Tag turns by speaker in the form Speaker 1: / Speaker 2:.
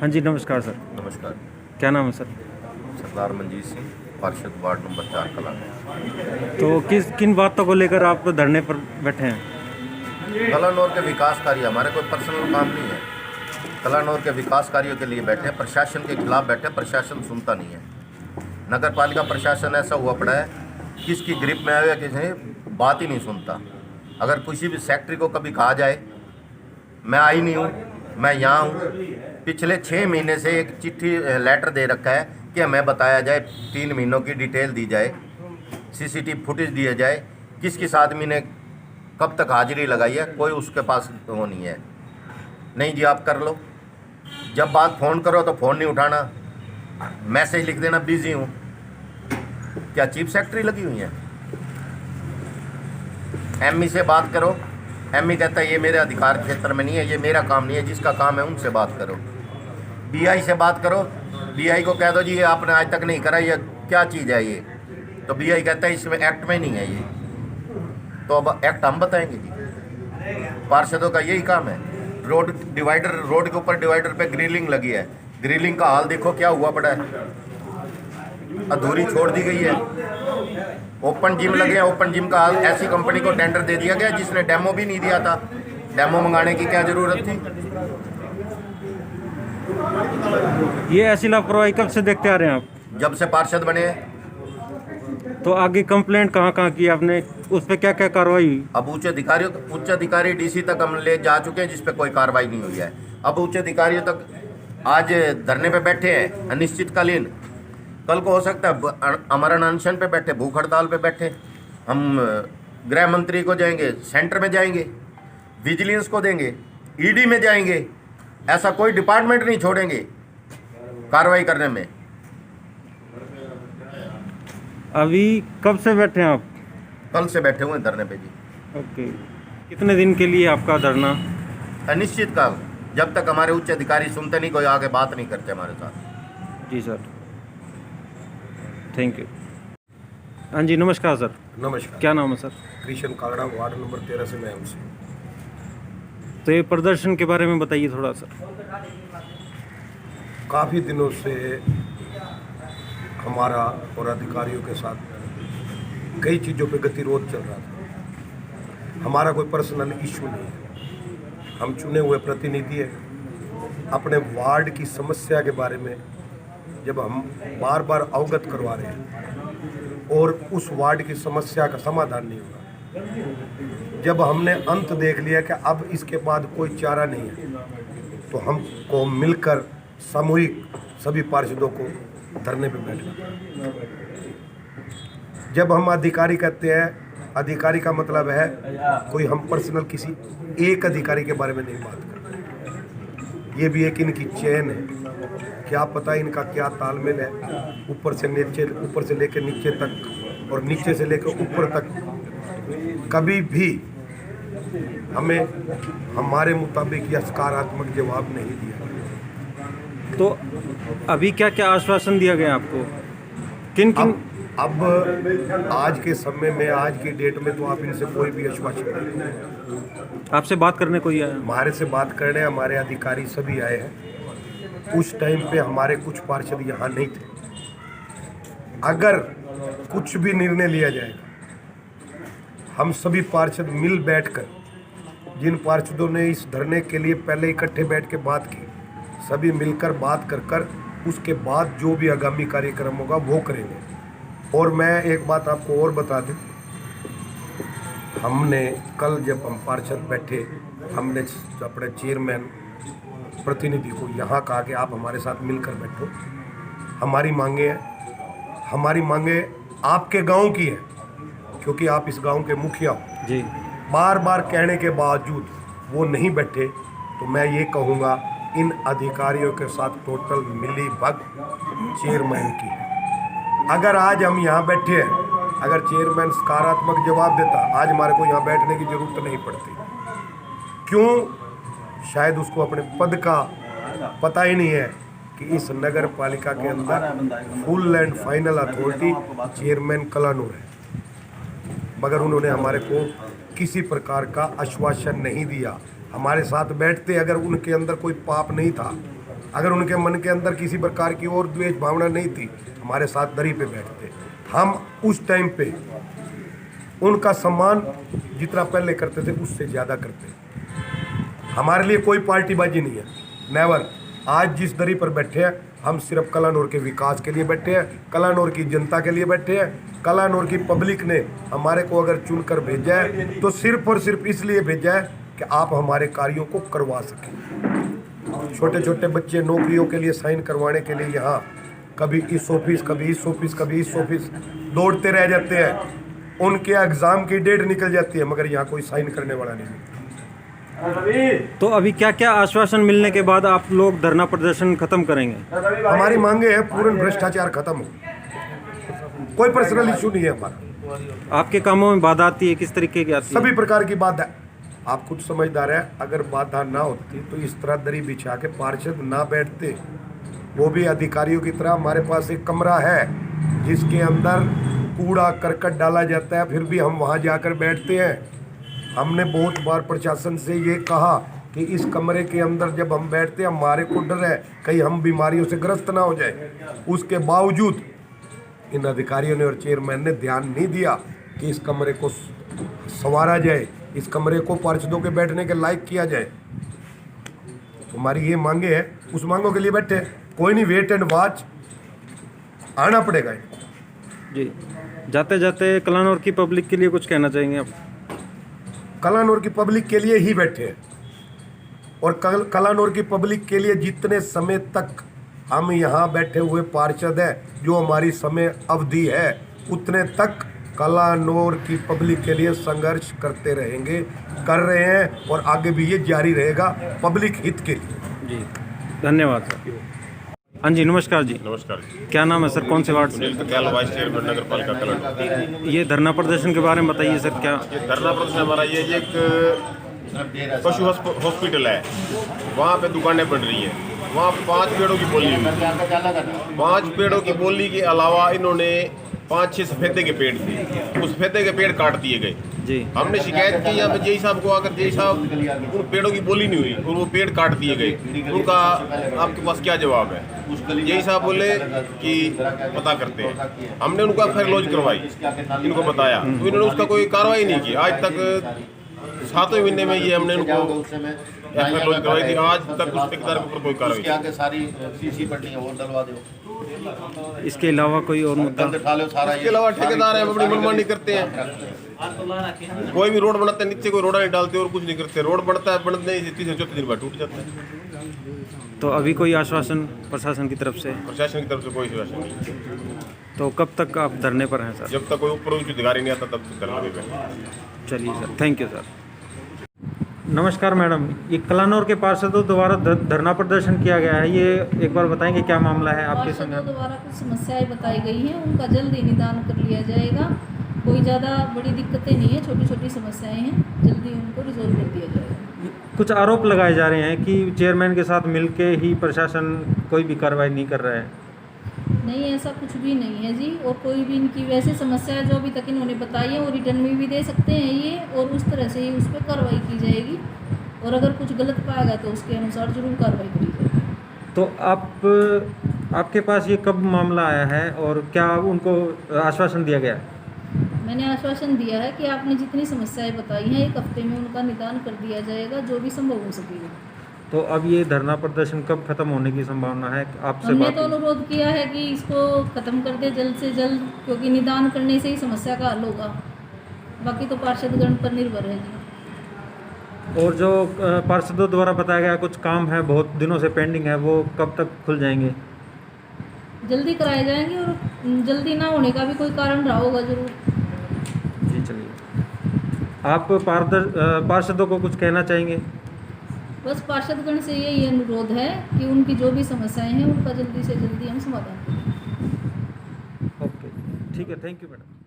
Speaker 1: हाँ जी, नमस्कार सर।
Speaker 2: नमस्कार।
Speaker 1: क्या नाम है सर?
Speaker 2: सरदार मंजीत सिंह, पार्षद वार्ड नंबर 4 कला।
Speaker 1: तो किन बातों को लेकर आप धरने पर बैठे हैं?
Speaker 2: कलानौर के विकास कार्य, हमारे कोई पर्सनल काम नहीं है। कलानौर के विकास कार्यों के लिए बैठे हैं, प्रशासन के खिलाफ बैठे हैं। प्रशासन सुनता नहीं है। नगर पालिका प्रशासन ऐसा हुआ पड़ा है, किसकी ग्रिप में आया किसी बात ही नहीं सुनता। अगर किसी भी सेक्रेटरी को कभी कहा जाए मैं आई नहीं हूँ, मैं यहाँ हूँ, पिछले 6 महीने से एक चिट्ठी लेटर दे रखा है कि हमें बताया जाए, 3 महीनों की डिटेल दी जाए, सीसीटीवी फुटेज दिया जाए, किस किस आदमी ने कब तक हाजिरी लगाई है। कोई उसके पास वो नहीं है। नहीं जी आप कर लो, जब बात फ़ोन करो तो फ़ोन नहीं उठाना, मैसेज लिख देना बिजी हूँ। क्या चीफ सेक्रेटरी लगी हुई है? एमई से बात करो, एमई कहता है ये मेरे अधिकार क्षेत्र में नहीं है, ये मेरा काम नहीं है, जिसका काम है उनसे बात करो। बीआई से बात करो, बीआई को कह दो जी ये आपने आज तक नहीं करा, ये क्या चीज़ है ये, तो बीआई कहता है इसमें एक्ट में नहीं है ये। तो अब एक्ट हम बताएंगे जी? पार्षदों का यही काम है। रोड डिवाइडर, रोड के ऊपर डिवाइडर पे ग्रिलिंग लगी है, ग्रिलिंग का हाल देखो क्या हुआ पड़ा है, अधूरी छोड़ दी गई है। ओपन जिम लगे हैं, ओपन जिम का हाल, ऐसी कंपनी को टेंडर दे दिया गया जिसने डेमो भी नहीं दिया था। डेमो मंगाने की क्या जरूरत थी?
Speaker 1: ये ऐसी लापरवाही कब से देखते आ रहे हैं आप?
Speaker 2: जब से पार्षद बने हैं।
Speaker 1: तो आगे कंप्लेंट कहाँ की आपने, उस पर क्या क्या कार्रवाई हुई?
Speaker 2: अब उच्च अधिकारी डीसी तक हम ले जा चुके हैं, जिस पे कोई कार्रवाई नहीं हुई है। अब उच्च अधिकारियों तक आज धरने पे बैठे हैं अनिश्चितकालीन, कल को हो सकता है अमरण अनशन पे बैठे, भूख हड़ताल पे बैठे। हम गृह मंत्री को जाएंगे, सेंटर में जाएंगे, विजिलेंस को देंगे, ईडी में जाएंगे, ऐसा कोई डिपार्टमेंट नहीं छोड़ेंगे कार्रवाई करने में।
Speaker 1: अभी कब से बैठे हैं आप?
Speaker 2: कल से बैठे हुए हैं धरने पे जी।
Speaker 1: ओके, कितने दिन के लिए आपका धरना?
Speaker 2: अनिश्चित काल, जब तक हमारे उच्च अधिकारी सुनते नहीं, कोई आगे बात नहीं करते हमारे साथ।
Speaker 1: जी सर, थैंक यू। हाँ जी, नमस्कार सर।
Speaker 3: नमस्कार।
Speaker 1: क्या नाम है सर?
Speaker 3: कृष्ण कागड़ा, वार्ड नंबर 13 से मैं हूँ।
Speaker 1: तो ये प्रदर्शन के बारे में बताइए थोड़ा सा।
Speaker 3: काफ़ी दिनों से हमारा और अधिकारियों के साथ कई चीज़ों पे गतिरोध चल रहा था। हमारा कोई पर्सनल इशू नहीं है, हम चुने हुए प्रतिनिधि हैं। अपने वार्ड की समस्या के बारे में जब हम बार बार अवगत करवा रहे हैं और उस वार्ड की समस्या का समाधान नहीं हुआ, जब हमने अंत देख लिया कि अब इसके बाद कोई चारा नहीं है, तो हमको मिलकर सामूहिक सभी पार्षदों को धरने पे बैठना। जब हम अधिकारी कहते हैं, अधिकारी का मतलब है कोई हम पर्सनल किसी एक अधिकारी के बारे में नहीं बात करते। ये भी एक इनकी चेन है, क्या पता इनका क्या तालमेल है, ऊपर से लेकर नीचे तक और नीचे से लेकर ऊपर तक कभी भी हमें हमारे मुताबिक या सकारात्मक जवाब नहीं दिया।
Speaker 1: तो अभी क्या क्या आश्वासन दिया गया आपको? किन
Speaker 3: अब आज के समय में, आज की डेट में तो आप इनसे कोई भी आश्वासन नहीं।
Speaker 1: आपसे बात करने कोई आया?
Speaker 3: हमारे से बात करने हमारे अधिकारी सभी आए हैं। उस टाइम पे हमारे कुछ पार्षद यहाँ नहीं थे। अगर कुछ भी निर्णय लिया जाएगा, हम सभी पार्षद मिल बैठकर, जिन पार्षदों ने इस धरने के लिए पहले इकट्ठे बैठ के बात की, सभी मिलकर बात कर उसके बाद जो भी आगामी कार्यक्रम होगा वो करेंगे। और मैं एक बात आपको और बता दूं, हमने कल जब हम पार्षद बैठे, हमने अपने चेयरमैन प्रतिनिधि को यहाँ कहा कि आप हमारे साथ मिलकर बैठो, हमारी मांगे आपके गांव की है, क्योंकि आप इस गांव के मुखिया हो
Speaker 1: जी।
Speaker 3: बार बार कहने के बावजूद वो नहीं बैठे, तो मैं ये कहूँगा इन अधिकारियों के साथ टोटल मिली भगत चेयरमैन की है। अगर आज हम यहाँ बैठे हैं, अगर चेयरमैन सकारात्मक जवाब देता, आज हमारे को यहाँ बैठने की जरूरत नहीं पड़ती। क्यों? शायद उसको अपने पद का पता ही नहीं है कि इस नगर पालिका के अंदर full and final authority chairman Kalanaur है, मगर उन्होंने हमारे को किसी प्रकार का आश्वासन नहीं दिया। हमारे साथ बैठते, अगर उनके अंदर कोई पाप नहीं था अगर उनके मन के अंदर किसी प्रकार की और द्वेष भावना नहीं थी, हमारे साथ दरी पे बैठते। हम उस टाइम पे उनका सम्मान जितना पहले करते थे उससे ज़्यादा करते। हमारे लिए कोई पार्टीबाजी नहीं है, नेवर। आज जिस दरी पर बैठे हैं हम सिर्फ कलानौर के विकास के लिए बैठे हैं, कलानौर की जनता के लिए बैठे हैं। कलानौर की पब्लिक ने हमारे को अगर चुनकर भेजा है तो सिर्फ और सिर्फ इसलिए भेजा है कि आप हमारे कार्यों को करवा सकें। छोटे छोटे बच्चे नौकरियों के लिए साइन करवाने के लिए यहाँ कभी इस ऑफिस, कभी इस ऑफिस, कभी इस ऑफिस दौड़ते रह जाते हैं। उनके एग्ज़ाम की डेट निकल जाती है मगर यहाँ कोई साइन करने वाला नहीं।
Speaker 1: तो अभी क्या क्या आश्वासन मिलने के बाद आप लोग धरना प्रदर्शन खत्म करेंगे?
Speaker 3: हमारी मांगे है पूर्ण भ्रष्टाचार खत्म हो, कोई पर्सनल इशू नहीं है हमारा।
Speaker 1: आपके कामों में बाधा आती है, किस तरीके की आती है?
Speaker 3: सभी प्रकार की बाधा। आप खुद समझदार है, अगर बाधा ना होती तो इस तरह दरी बिछा के पार्षद ना बैठते। वो भी अधिकारियों की तरह। हमारे पास एक कमरा है जिसके अंदर कूड़ा करकट डाला जाता है, फिर भी हम वहाँ जाकर बैठते हैं। हमने बहुत बार प्रशासन से ये कहा कि इस कमरे के अंदर जब हम बैठते हैं हमारे को डर है कहीं हम बीमारियों से ग्रस्त ना हो जाए। उसके बावजूद इन अधिकारियों ने और चेयरमैन ने ध्यान नहीं दिया कि इस कमरे को संवारा जाए, इस कमरे को पार्षदों के बैठने के लायक किया जाए। हमारी ये मांगे हैं, उस मांगों के लिए बैठे। कोई नहीं, वेट एंड वॉच, आना पड़ेगा
Speaker 1: जी। जाते जाते कलानौर की पब्लिक के लिए कुछ कहना चाहेंगे आप?
Speaker 3: कलानौर की पब्लिक के लिए ही बैठे हैं और कलानौर की पब्लिक के लिए जितने समय तक हम यहाँ बैठे हुए पार्षद हैं, जो हमारी समय अवधि है, उतने तक कलानौर की पब्लिक के लिए संघर्ष करते रहेंगे, कर रहे हैं और आगे भी ये जारी रहेगा पब्लिक हित के लिए।
Speaker 1: जी, धन्यवाद सर। हाँ जी, नमस्कार जी।
Speaker 4: नमस्कार।
Speaker 1: क्या नाम है सर, कौन से वार्ड से?
Speaker 4: सुनील कत्याल, वाइस चेयरमैन नगर पालिका कलानौर।
Speaker 1: ये धरना प्रदर्शन के बारे में बताइए सर। क्या
Speaker 4: ये धरना प्रदर्शन हमारा ये एक पशु हॉस्पिटल है, वहाँ पे दुकानें बन रही हैं। वहाँ 5 पेड़ों की बोली हुई, 5 पेड़ों की बोली के अलावा इन्होंने 5-6 सफेदे के पेड़ थे, उस सफेदे के पेड़ काट दिए गए
Speaker 1: जी।
Speaker 4: हमने शिकायत की यहाँ पे जेई साहब को आकर, जेई साहब उन पेड़ों की बोली नहीं हुई और वो पेड़ काट दिए गए। उनका आपके पास क्या जवाब है? जेई साहब बोले कि पता करते हैं। हमने उनको एफआईआर लॉन्च करवाई, इनको बताया तो इन्होंने उसका कोई कार्रवाई नहीं की। आज तक 7वें महीने में ये हमने उनको एफआईआर लॉन्च करवाई थी, आज तक उस ठेकेदार के ऊपर कोई कार्रवाई।
Speaker 2: सारी सीसी पट्टियां और डलवा दो।
Speaker 1: इसके अलावा कोई और मुद्दा?
Speaker 4: इसके अलावा ठेकेदार है अपनी मनमानी करते हैं। कोई भी रोड बनाते हैं नीचे कोई रोड़ा नहीं डालते और कुछ नहीं करते। रोड बनता है, बनने से 3-4 दिन बाद टूट जाता है।
Speaker 1: तो अभी कोई आश्वासन प्रशासन की तरफ से?
Speaker 4: प्रशासन की तरफ से कोई आश्वासन नहीं।
Speaker 1: तो कब तक आप धरने पर हैं सर?
Speaker 4: जब तक कोई ऊपर उच्च अधिकारी नहीं आता तब तक धरना पे बैठे।
Speaker 1: चलिए सर, थैंक यू सर। नमस्कार मैडम, ये कलानौर के पार्षदों द्वारा धरना प्रदर्शन किया गया है, ये एक बार बताएंगे क्या मामला है आपके संग?
Speaker 5: पार्षदों द्वारा कुछ समस्याएं बताई गई हैं, उनका जल्द ही निदान कर लिया जाएगा। कोई ज़्यादा बड़ी दिक्कतें नहीं है, छोटी छोटी समस्याएं हैं, जल्दी उनको रिजोल्व कर दिया जाएगा।
Speaker 1: कुछ आरोप लगाए जा रहे हैं कि चेयरमैन के साथ मिलके ही प्रशासन कोई भी कार्रवाई नहीं कर रहा है।
Speaker 5: नहीं, ऐसा कुछ भी नहीं है जी। और कोई भी इनकी वैसे समस्याएं जो अभी तक इन्होंने बताई है वो रिटर्न में भी दे सकते हैं ये, और उस तरह से ही उस पर कार्रवाई की जाएगी। और अगर कुछ गलत पाएगा तो उसके अनुसार जरूर कार्रवाई करी जाएगी।
Speaker 1: तो आपके पास ये कब मामला आया है और क्या उनको आश्वासन दिया गया है?
Speaker 5: मैंने आश्वासन दिया है कि आपने जितनी समस्याएं बताई हैं 1 हफ्ते में उनका निदान कर दिया जाएगा, जो भी संभव हो सकेगा।
Speaker 1: तो अब ये धरना प्रदर्शन कब खत्म होने की संभावना है? आपसे
Speaker 5: हमने
Speaker 1: बात
Speaker 5: तो अनुरोध किया है कि इसको ख़त्म कर दे जल्द से जल्द, क्योंकि निदान करने से ही समस्या का हल होगा। बाकी तो पार्षदगण पर निर्भर है जी।
Speaker 1: और जो पार्षदों द्वारा बताया गया कुछ काम है बहुत दिनों से पेंडिंग है, वो कब तक खुल जाएंगे?
Speaker 5: जल्दी कराए जाएंगे, और जल्दी ना होने का भी कोई कारण रहा होगा जरूर।
Speaker 1: जी चलिए, आप पार्षदों को कुछ कहना चाहेंगे?
Speaker 5: बस पार्षदगण से यही अनुरोध है कि उनकी जो भी समस्याएं हैं उनका जल्दी से जल्दी हम समाधान करें।
Speaker 1: ओके, ठीक है, थैंक यू मैडम।